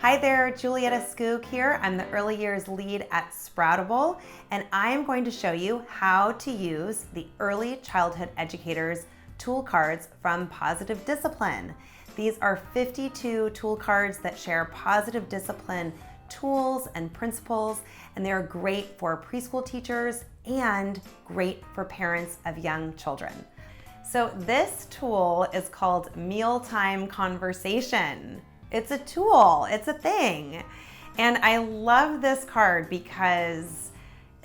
Hi there, Julietta Skoog here. I'm the early years lead at Sproutable, and I am going to show you how to use the Early Childhood Educators tool cards from Positive Discipline. These are 52 tool cards that share positive discipline tools and principles, and they're great for preschool teachers and great for parents of young children. So this tool is called Mealtime Conversation. It's a tool, it's a thing. And I love this card because,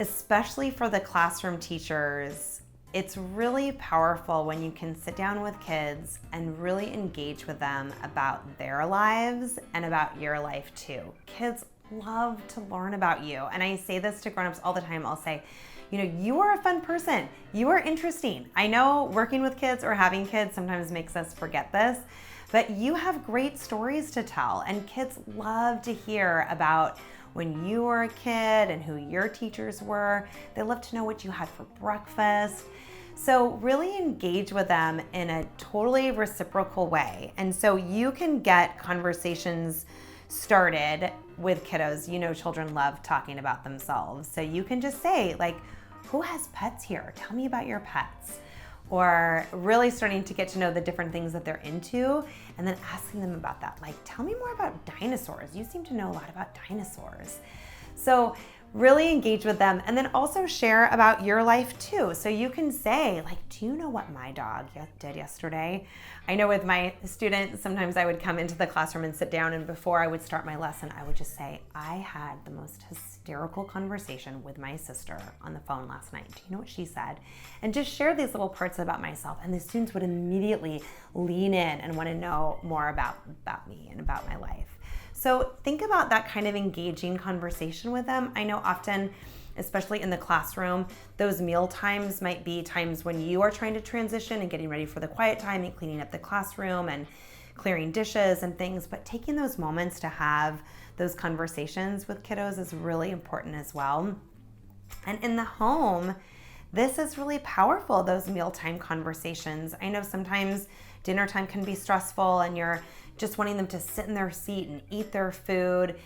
especially for the classroom teachers, it's really powerful when you can sit down with kids and really engage with them about their lives and about your life too. Kids love to learn about you. And I say this to grown-ups all the time. I'll say, you are a fun person. You are interesting. I know working with kids or having kids sometimes makes us forget this, but you have great stories to tell, and kids love to hear about when you were a kid and who your teachers were. They love to know what you had for breakfast. So really engage with them in a totally reciprocal way. And so you can get conversations started with kiddos. Children love talking about themselves. So you can just say, who has pets here? Tell me about your pets. Or really starting to get to know the different things that they're into and then asking them about that. Tell me more about dinosaurs. You seem to know a lot about dinosaurs. So really engage with them, and then also share about your life too. So you can say, do you know what my dog did yesterday? I know with my students, sometimes I would come into the classroom and sit down, and before I would start my lesson, I would just say, I had the most hysterical conversation with my sister on the phone last night. Do you know what she said? And just share these little parts about myself, and the students would immediately lean in and want to know more about me and about my life. So think about that kind of engaging conversation with them. I know often, especially in the classroom, those meal times might be times when you are trying to transition and getting ready for the quiet time and cleaning up the classroom and clearing dishes and things, but taking those moments to have those conversations with kiddos is really important as well. And in the home, this is really powerful, those mealtime conversations. I know sometimes dinner time can be stressful and you're just wanting them to sit in their seat and eat their food,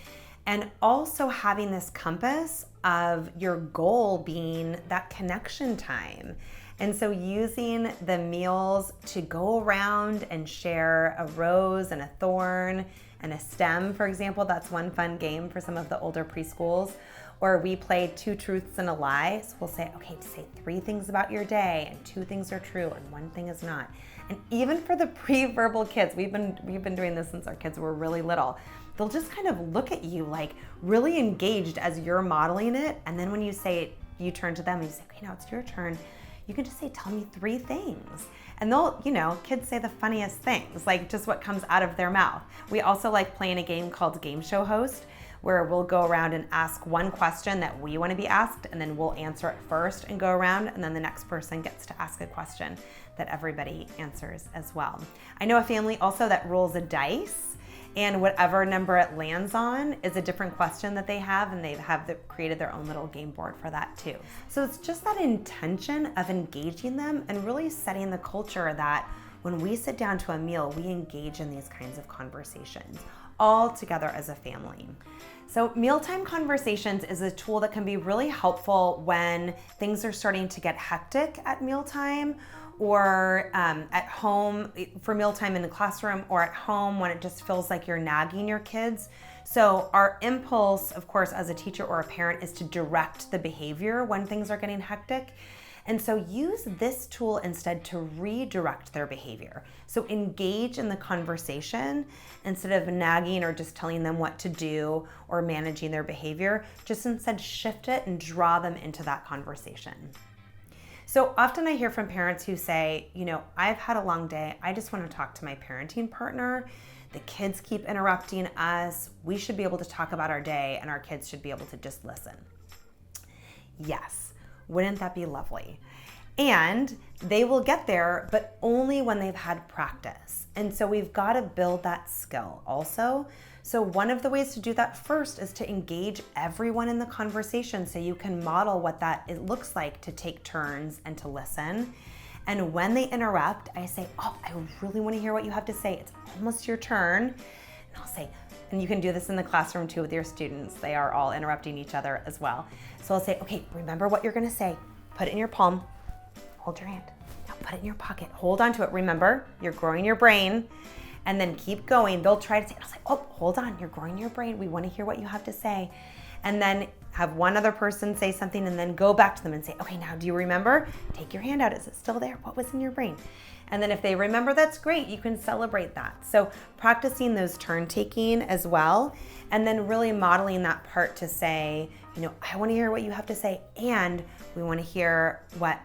and also having this compass of your goal being that connection time. And so using the meals to go around and share a rose and a thorn and a stem, for example. That's one fun game for some of the older preschools. Or we play 2 truths and a lie. So we'll say, okay, say 3 things about your day and 2 things are true and 1 thing is not. And even for the pre-verbal kids, we've been doing this since our kids were really little. They'll just kind of look at you really engaged as you're modeling it. And then when you say it, you turn to them and you say, okay, now it's your turn. You can just say, tell me 3 things. And they'll, kids say the funniest things, just what comes out of their mouth. We also like playing a game called Game Show Host, where we'll go around and ask one question that we want to be asked, and then we'll answer it first and go around, and then the next person gets to ask a question that everybody answers as well. I know a family also that rolls a dice, and whatever number it lands on is a different question that they have, and they have created their own little game board for that too. So it's just that intention of engaging them and really setting the culture that when we sit down to a meal, we engage in these kinds of conversations all together as a family. So Mealtime Conversations is a tool that can be really helpful when things are starting to get hectic at mealtime, or at home for mealtime in the classroom, or at home when it just feels like you're nagging your kids. So our impulse, of course, as a teacher or a parent, is to direct the behavior when things are getting hectic. And so use this tool instead to redirect their behavior. So engage in the conversation instead of nagging or just telling them what to do or managing their behavior. Just instead shift it and draw them into that conversation. So often I hear from parents who say, I've had a long day. I just want to talk to my parenting partner. The kids keep interrupting us. We should be able to talk about our day, and our kids should be able to just listen. Yes. Wouldn't that be lovely? And they will get there, but only when they've had practice. And so we've got to build that skill also. So one of the ways to do that first is to engage everyone in the conversation so you can model what it looks like to take turns and to listen. And when they interrupt, I say, oh, I really want to hear what you have to say. It's almost your turn. And I'll say, And you can do this in the classroom too with your students. They are all interrupting each other as well. So I'll say, okay, remember what you're gonna say. Put it in your palm, hold your hand. Now put it in your pocket, hold on to it. Remember, you're growing your brain, and then keep going. They'll try to say, I'll say, oh, hold on, you're growing your brain. We wanna hear what you have to say. And then have one other person say something and then go back to them and say, okay, now do you remember? Take your hand out, is it still there? What was in your brain? And then if they remember, that's great, you can celebrate that. So practicing those turn taking as well, and then really modeling that part to say, I wanna hear what you have to say, and we wanna hear what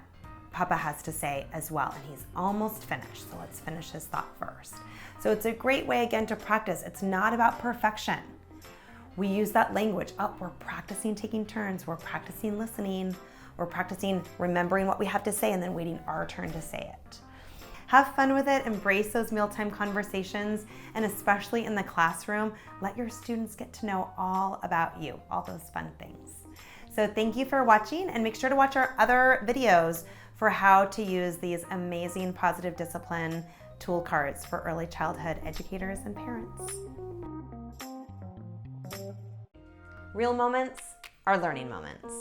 Papa has to say as well. And he's almost finished, so let's finish his thought first. So it's a great way, again, to practice. It's not about perfection. We use that language. Oh, we're practicing taking turns. We're practicing listening. We're practicing remembering what we have to say and then waiting our turn to say it. Have fun with it. Embrace those mealtime conversations. And especially in the classroom, let your students get to know all about you, all those fun things. So thank you for watching, and make sure to watch our other videos for how to use these amazing positive discipline tool cards for early childhood educators and parents. Real moments are learning moments.